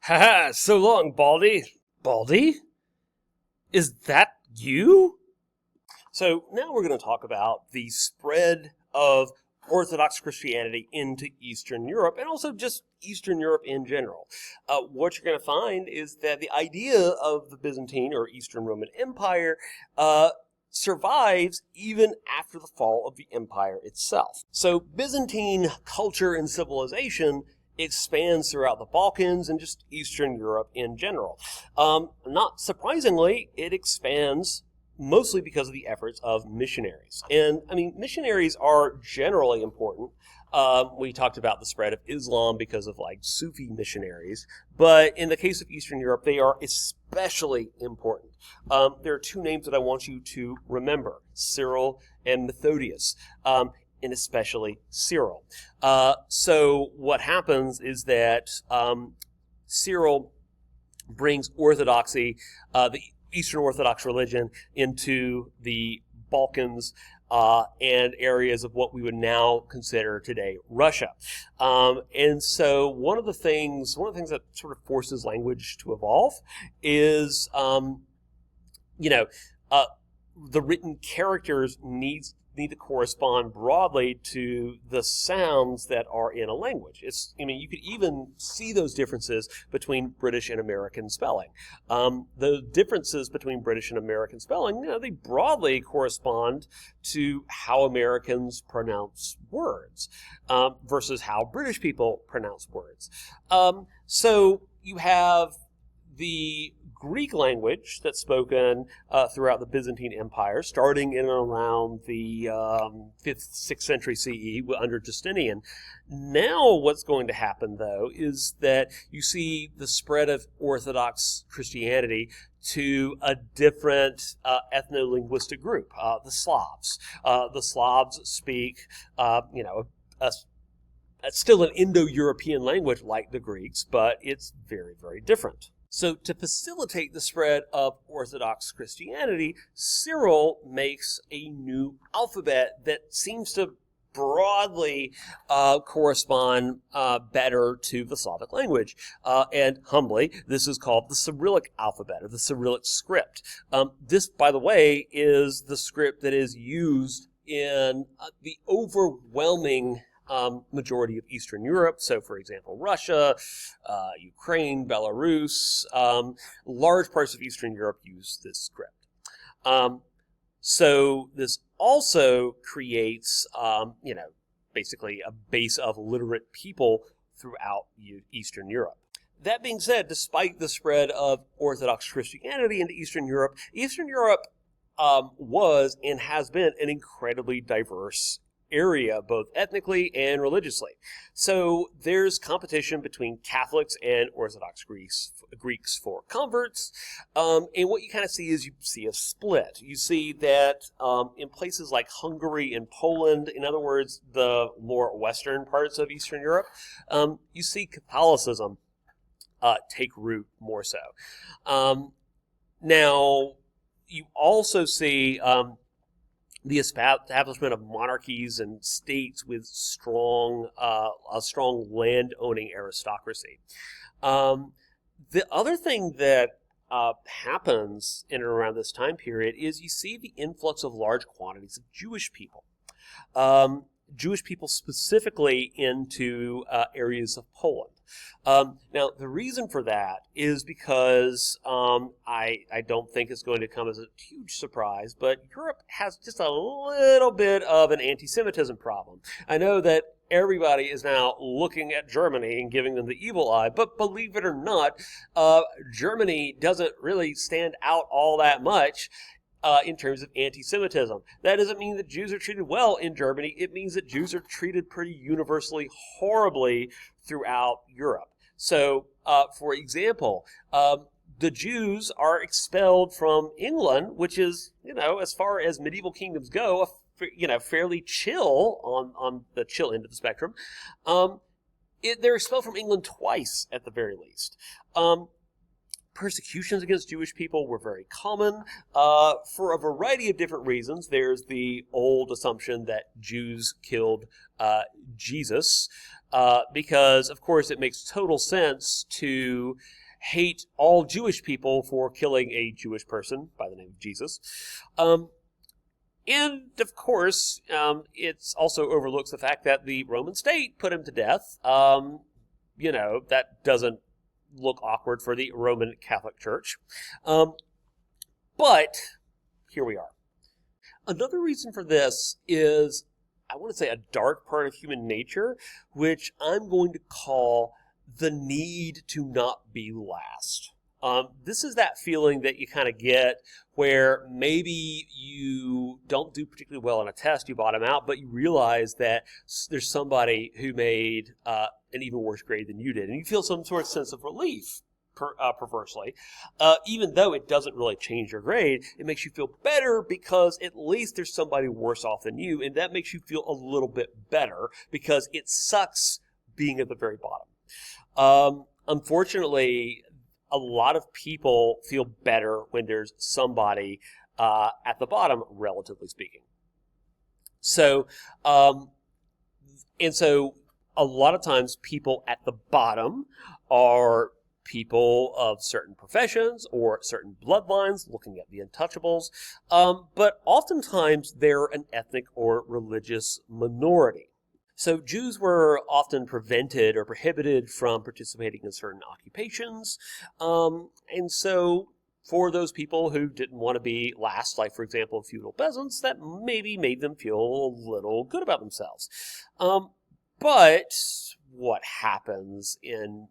Haha, so long, Baldy. Baldy? Is that you? So now we're going to talk about the spread of Orthodox Christianity into Eastern Europe and also just Eastern Europe in general. What you're going to find is that the idea of the Byzantine or Eastern Roman Empire survives even after the fall of the empire itself. So Byzantine culture and civilization expands throughout the Balkans and just Eastern Europe in general. Not surprisingly, it expands mostly because of the efforts of missionaries. And, missionaries are generally important. We talked about the spread of Islam because of, Sufi missionaries. But in the case of Eastern Europe, they are especially important. There are two names that I want you to remember, Cyril and Methodius. And especially Cyril. So what happens is that Cyril brings orthodoxy, the Eastern Orthodox religion, into the Balkans and areas of what we would now consider today Russia. And so one of the things that sort of forces language to evolve is, the written characters need to correspond broadly to the sounds that are in a language. You could even see those differences between British and American spelling. The differences between British and American spelling, they broadly correspond to how Americans pronounce words versus how British people pronounce words. So you have the Greek language that's spoken throughout the Byzantine Empire, starting in and around the 5th, 6th century CE under Justinian. Now what's going to happen, though, is that you see the spread of Orthodox Christianity to a different ethno-linguistic group, the Slavs. The Slavs speak, still an Indo-European language like the Greeks, but it's very, very different. So to facilitate the spread of Orthodox Christianity, Cyril makes a new alphabet that seems to broadly correspond better to the Slavic language. And humbly, this is called the Cyrillic alphabet, or the Cyrillic script. This, by the way, is the script that is used in the overwhelming majority of Eastern Europe. So, for example, Russia, Ukraine, Belarus, large parts of Eastern Europe use this script. So this also creates, basically a base of literate people throughout Eastern Europe. That being said, despite the spread of Orthodox Christianity into Eastern Europe was and has been an incredibly diverse area, both ethnically and religiously. So there's competition between Catholics and Orthodox Greeks for converts. And what you kind of see is you see a split. You see that in places like Hungary and Poland, in other words, the more western parts of Eastern Europe, you see Catholicism take root more so. Now, you also see the establishment of monarchies and states with a strong land-owning aristocracy. The other thing that happens in and around this time period is you see the influx of large quantities of Jewish people. Jewish people specifically into areas of Poland. Now, the reason for that is because I don't think it's going to come as a huge surprise, but Europe has just a little bit of an anti-Semitism problem. I know that everybody is now looking at Germany and giving them the evil eye, but believe it or not, Germany doesn't really stand out all that much in terms of anti-Semitism. That doesn't mean that Jews are treated well in Germany. It means that Jews are treated pretty universally horribly throughout Europe. So, for example, the Jews are expelled from England, which is, as far as medieval kingdoms go, fairly chill on the chill end of the spectrum. They're expelled from England twice, at the very least. Persecutions against Jewish people were very common for a variety of different reasons. There's the old assumption that Jews killed Jesus. because, of course, it makes total sense to hate all Jewish people for killing a Jewish person by the name of Jesus. And, of course, it also overlooks the fact that the Roman state put him to death. That doesn't look awkward for the Roman Catholic Church. But here we are. Another reason for this is, I want to say, a dark part of human nature, which I'm going to call the need to not be last. This is that feeling that you kind of get where maybe you don't do particularly well on a test, you bottom out, but you realize that there's somebody who made an even worse grade than you did, and you feel some sort of sense of relief. Perversely, even though it doesn't really change your grade, it makes you feel better because at least there's somebody worse off than you, and that makes you feel a little bit better because it sucks being at the very bottom. Unfortunately, a lot of people feel better when there's somebody at the bottom, relatively speaking. So, so a lot of times people at the bottom are people of certain professions or certain bloodlines, looking at the untouchables, but oftentimes they're an ethnic or religious minority. So Jews were often prevented or prohibited from participating in certain occupations, and so for those people who didn't want to be last, like for example feudal peasants, that maybe made them feel a little good about themselves. But what happens in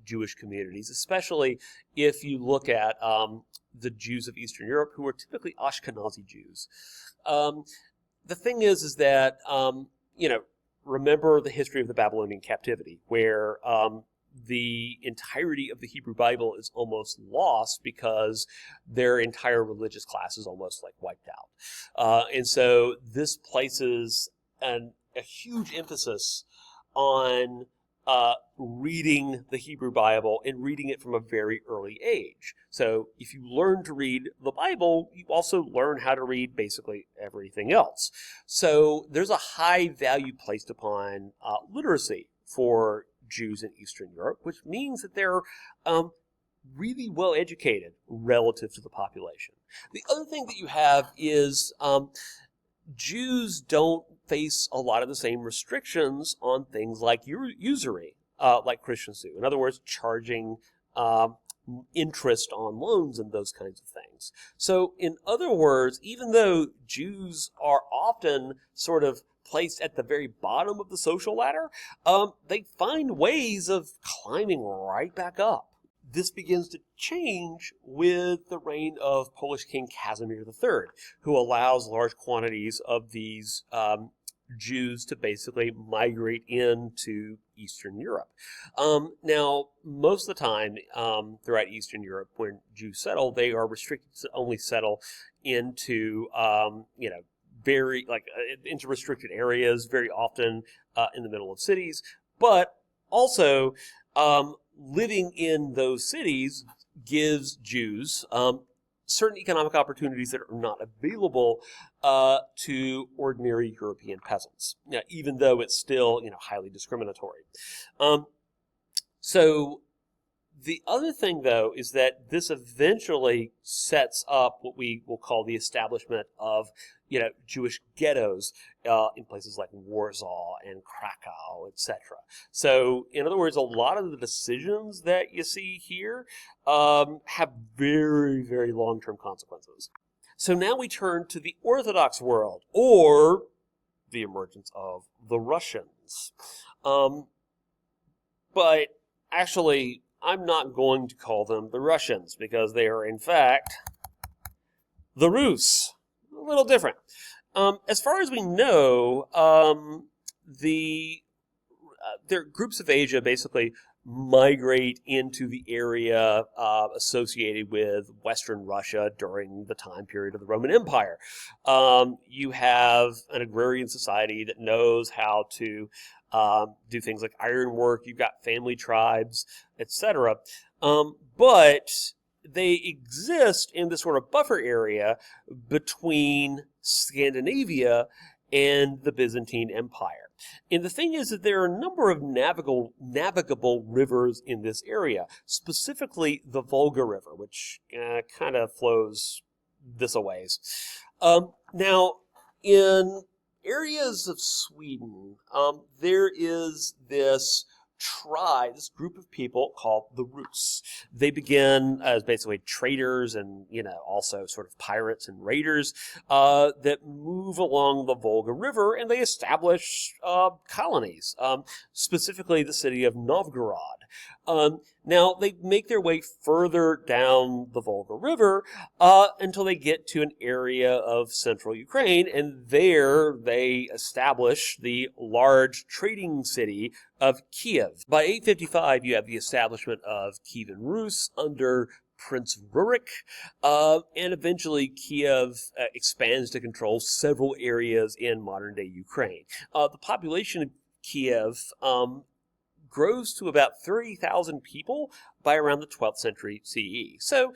Jewish communities, especially if you look at the Jews of Eastern Europe, who are typically Ashkenazi Jews. The thing is that, remember the history of the Babylonian captivity, where the entirety of the Hebrew Bible is almost lost because their entire religious class is almost like wiped out. And so this places a huge emphasis on reading the Hebrew Bible and reading it from a very early age. So if you learn to read the Bible, you also learn how to read basically everything else. So there's a high value placed upon literacy for Jews in Eastern Europe, which means that they're really well educated relative to the population. The other thing that you have is Jews don't face a lot of the same restrictions on things like usury, like Christians do. In other words, charging interest on loans and those kinds of things. So in other words, even though Jews are often sort of placed at the very bottom of the social ladder, they find ways of climbing right back up. This begins to change with the reign of Polish King Casimir III, who allows large quantities of these Jews to basically migrate into Eastern Europe. Now, most of the time throughout Eastern Europe, when Jews settle, they are restricted to only settle into, into restricted areas, very often in the middle of cities, but also living in those cities gives Jews certain economic opportunities that are not available to ordinary European peasants, even though it's still highly discriminatory. So the other thing, though, is that this eventually sets up what we will call the establishment of Jewish ghettos in places like Warsaw and Krakow, etc. So, in other words, a lot of the decisions that you see here have very, very long-term consequences. So now we turn to the Orthodox world, or the emergence of the Russians. But actually, I'm not going to call them the Russians, because they are, in fact, the Rus. A little different. As far as we know, their groups of Asia basically migrate into the area associated with Western Russia during the time period of the Roman Empire. You have an agrarian society that knows how to do things like ironwork. You've got family tribes, etc. But they exist in this sort of buffer area between Scandinavia and the Byzantine Empire. And the thing is that there are a number of navigable rivers in this area, specifically the Volga River, which kind of flows this a ways. Now, in areas of Sweden, there is this group of people called the Rus. They begin as basically traders and, also sort of pirates and raiders that move along the Volga River, and they establish colonies, specifically the city of Novgorod. Now, they make their way further down the Volga River until they get to an area of central Ukraine, and there they establish the large trading city of Kiev. By 855, you have the establishment of Kievan Rus under Prince Rurik, and eventually Kiev expands to control several areas in modern-day Ukraine. The population of Kiev grows to about 30,000 people by around the 12th century CE. So,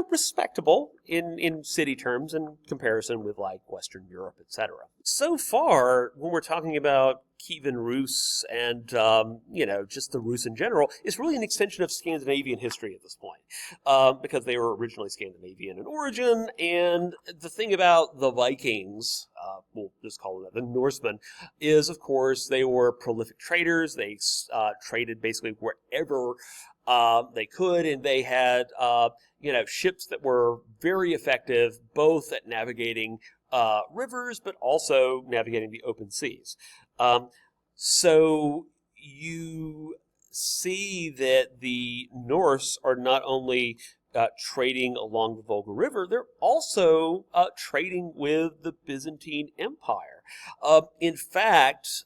respectable in city terms in comparison with like Western Europe, etc. So far, when we're talking about Kievan Rus and, just the Rus in general, it's really an extension of Scandinavian history at this point, because they were originally Scandinavian in origin. And the thing about the Vikings, we'll just call them the Norsemen, is, of course, they were prolific traders. They traded basically wherever they could, and they had, ships that were very effective both at navigating rivers, but also navigating the open seas. So you see that the Norse are not only trading along the Volga River, they're also trading with the Byzantine Empire. In fact,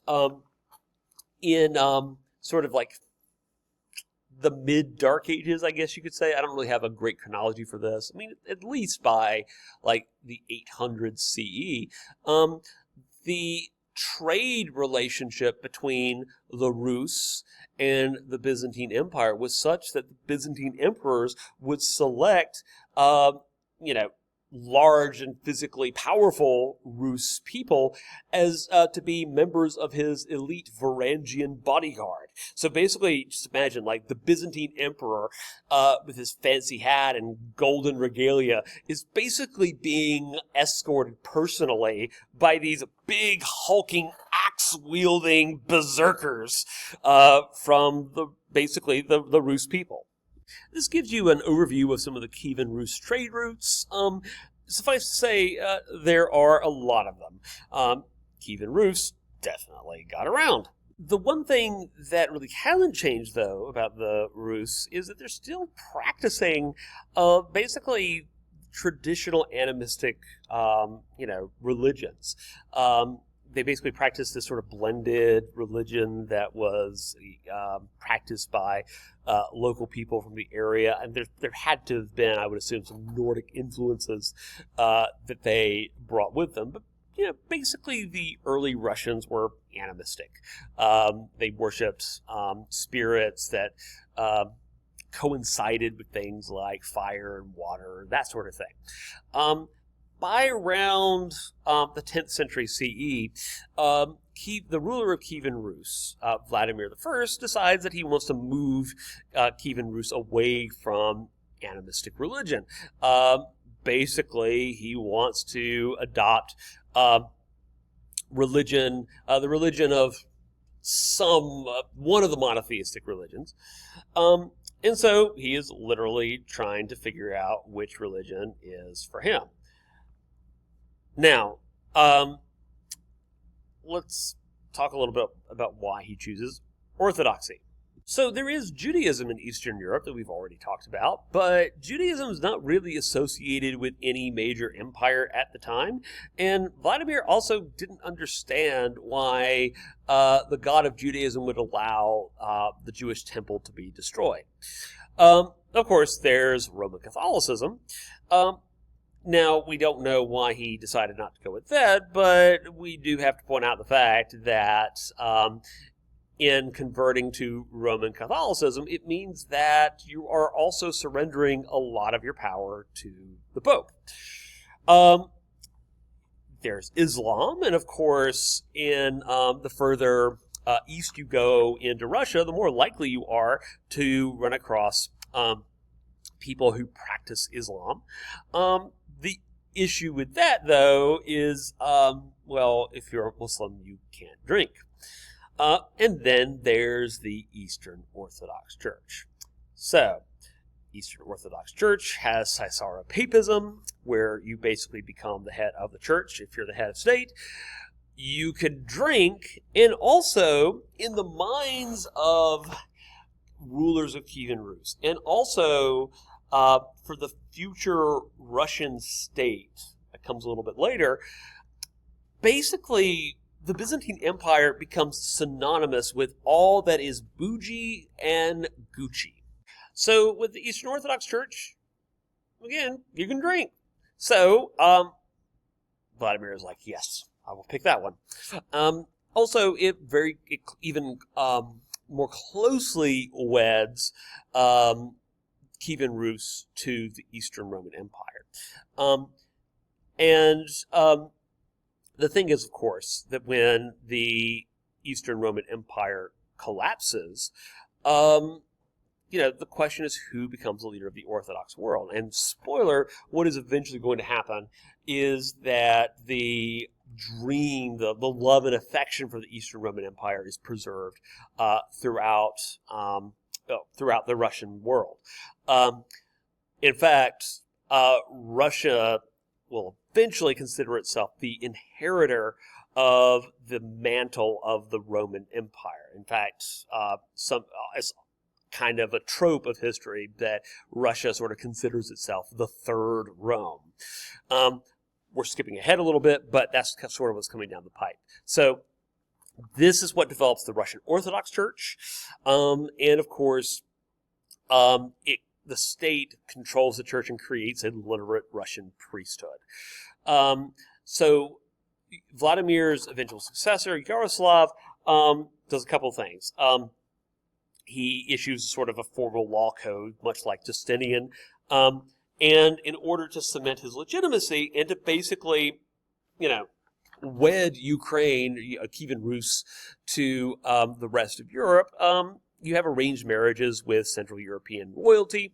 in sort of like the mid-Dark Ages, I guess you could say. I don't really have a great chronology for this. I mean, at least by like the 800s CE, the trade relationship between the Rus and the Byzantine Empire was such that the Byzantine emperors would select, large and physically powerful Rus people as to be members of his elite Varangian bodyguard. So basically, just imagine like the Byzantine emperor with his fancy hat and golden regalia is basically being escorted personally by these big hulking axe-wielding berserkers from the Rus people. This gives you an overview of some of the Kievan Rus trade routes. Suffice to say, there are a lot of them. Kievan Rus definitely got around. The one thing that really hasn't changed, though, about the Rus is that they're still practicing basically traditional animistic, religions. They basically practiced this sort of blended religion that was practiced by local people from the area, and there had to have been, I would assume, some Nordic influences that they brought with them. But basically, the early Russians were animistic. They worshipped spirits that coincided with things like fire and water, that sort of thing. By around the 10th century CE, the ruler of Kievan Rus, Vladimir I, decides that he wants to move Kievan Rus away from animistic religion. Basically, he wants to adopt the religion of one of the monotheistic religions. And so he is literally trying to figure out which religion is for him. Now, let's talk a little bit about why he chooses orthodoxy. So there is Judaism in Eastern Europe that we've already talked about, but Judaism is not really associated with any major empire at the time, and Vladimir also didn't understand why the God of Judaism would allow the Jewish temple to be destroyed. Of course, there's Roman Catholicism. Now, we don't know why he decided not to go with that, but we do have to point out the fact that in converting to Roman Catholicism, it means that you are also surrendering a lot of your power to the Pope. there's Islam, and of course, in the further east you go into Russia, the more likely you are to run across people who practice Islam. The issue with that, though, is, well, if you're a Muslim, you can't drink. And then there's the Eastern Orthodox Church. So, Eastern Orthodox Church has Caesara Papism, where you basically become the head of the church if you're the head of state. You can drink, and also, in the minds of rulers of Kievan Rus, and also for the future Russian state that comes a little bit later, basically the Byzantine Empire becomes synonymous with all that is bougie and Gucci. So with the Eastern Orthodox Church, again, you can drink. So Vladimir is like, yes, I will pick that one. Also, it even more closely weds Kievan Rus to the Eastern Roman Empire. The thing is, of course, that when the Eastern Roman Empire collapses, the question is who becomes the leader of the Orthodox world. And spoiler, what is eventually going to happen is that the dream, the love and affection for the Eastern Roman Empire is preserved throughout the Russian world. In fact, Russia will eventually consider itself the inheritor of the mantle of the Roman Empire. In fact, it's kind of a trope of history that Russia sort of considers itself the third Rome. We're skipping ahead a little bit, but that's sort of what's coming down the pipe. So this is what develops the Russian Orthodox Church. And of course, the state controls the church and creates a literate Russian priesthood. So Vladimir's eventual successor, Yaroslav, does a couple of things. He issues sort of a formal law code, much like Justinian, and in order to cement his legitimacy and to basically, wed Ukraine, Kievan Rus, to the rest of Europe, you have arranged marriages with Central European royalty.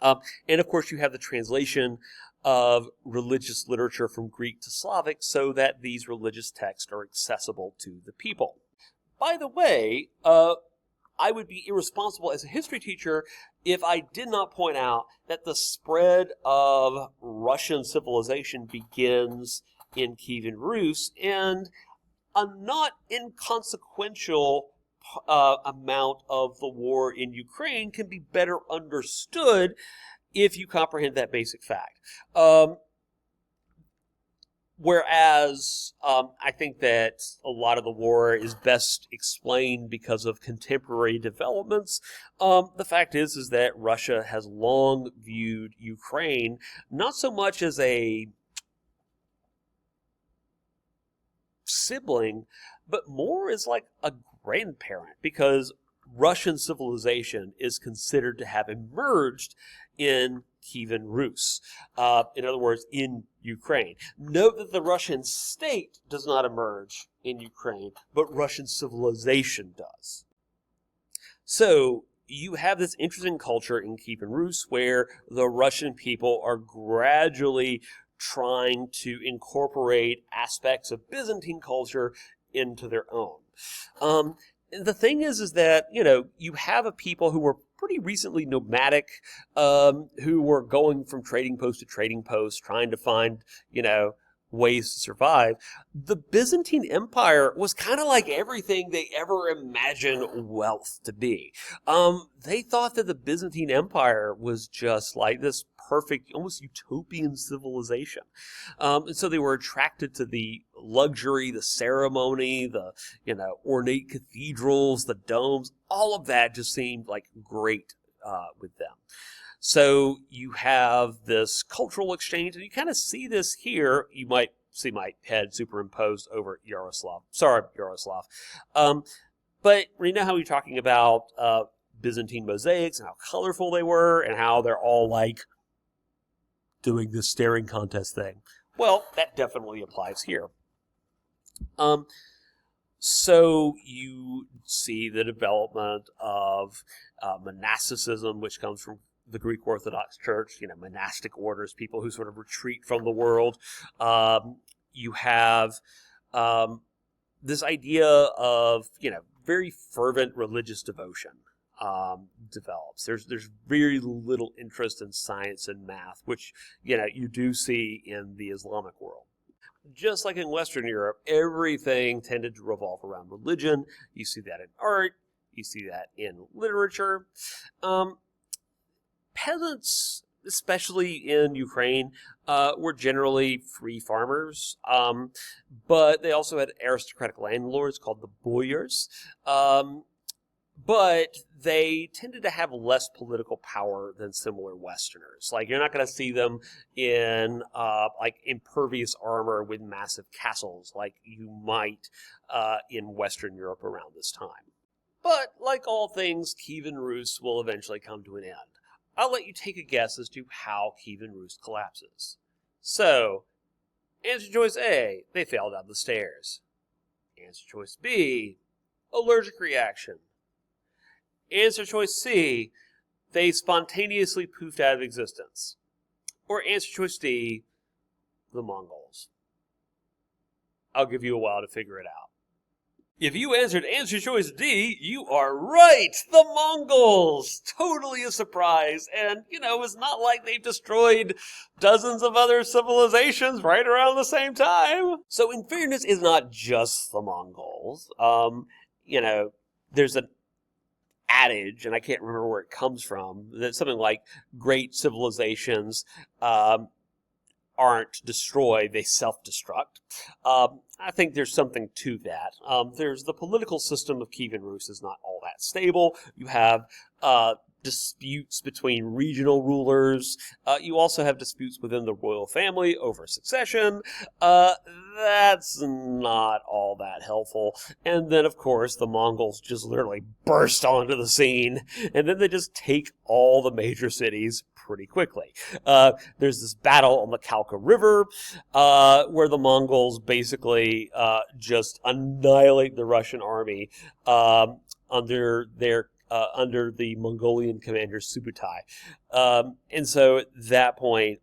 And of course, you have the translation of religious literature from Greek to Slavic so that these religious texts are accessible to the people. By the way, I would be irresponsible as a history teacher if I did not point out that the spread of Russian civilization begins in Kievan Rus, and a not inconsequential amount of the war in Ukraine can be better understood if you comprehend that basic fact. Whereas I think that a lot of the war is best explained because of contemporary developments, the fact is that Russia has long viewed Ukraine not so much as a sibling, but more as like a grandparent, because Russian civilization is considered to have emerged in Kievan Rus. In other words, in Ukraine. Note that the Russian state does not emerge in Ukraine, but Russian civilization does. So you have this interesting culture in Kievan Rus where the Russian people are gradually trying to incorporate aspects of Byzantine culture into their own. The thing is that, you have a people who were pretty recently nomadic, who were going from trading post to trading post, trying to find, ways to survive. The Byzantine Empire was kind of like everything they ever imagined wealth to be. They thought that the Byzantine Empire was just like this perfect, almost utopian civilization. And so they were attracted to the luxury, the ceremony, the, ornate cathedrals, the domes. All of that just seemed like great with them. So you have this cultural exchange, and you kind of see this here. You might see my head superimposed over Yaroslav. Sorry, Yaroslav. But you know how we're talking about Byzantine mosaics and how colorful they were and how they're all like doing this staring contest thing. Well, that definitely applies here. So you see the development of monasticism, which comes from the Greek Orthodox Church, monastic orders, people who sort of retreat from the world. You have this idea of, very fervent religious devotion develops. There's very little interest in science and math, which, you do see in the Islamic world. Just like in Western Europe, everything tended to revolve around religion. You see that in art. You see that in literature. Peasants, especially in Ukraine, were generally free farmers, but they also had aristocratic landlords called the boyars. But they tended to have less political power than similar Westerners. Like, you're not going to see them in impervious armor with massive castles like you might in Western Europe around this time. But like all things, Kievan Rus will eventually come to an end. I'll let you take a guess as to how Kievan Rus collapses. So, answer choice A, they fell down the stairs. Answer choice B, allergic reaction. Answer choice C, they spontaneously poofed out of existence. Or answer choice D, the Mongols. I'll give you a while to figure it out. If you answered answer choice D, you are right! The Mongols! Totally a surprise. And, it's not like they've destroyed dozens of other civilizations right around the same time. So, in fairness, it's not just the Mongols. There's an adage, and I can't remember where it comes from, that something like great civilizations aren't destroyed, they self-destruct. I think there's something to that. There's the political system of Kievan Rus is not all that stable. You have disputes between regional rulers. You also have disputes within the royal family over succession. That's not all that helpful. And then, of course, the Mongols just literally burst onto the scene, and then they just take all the major cities pretty quickly. There's this battle on the Kalka River where the Mongols basically just annihilate the Russian army under the Mongolian commander Subutai. And so at that point,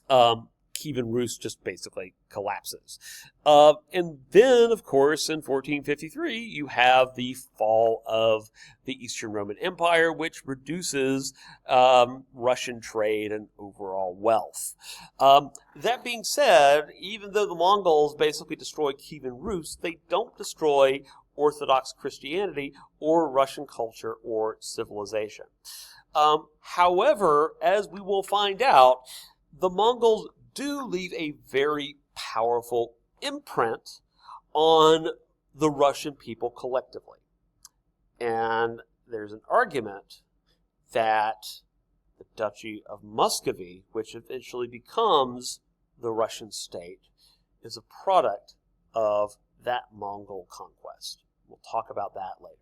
Kievan Rus just basically collapses. And then, of course, in 1453, you have the fall of the Eastern Roman Empire, which reduces Russian trade and overall wealth. That being said, even though the Mongols basically destroy Kievan Rus, they don't destroy Orthodox Christianity or Russian culture or civilization. However, as we will find out, the Mongols do leave a very powerful imprint on the Russian people collectively. And there's an argument that the Duchy of Muscovy, which eventually becomes the Russian state, is a product of that Mongol conquest. We'll talk about that later.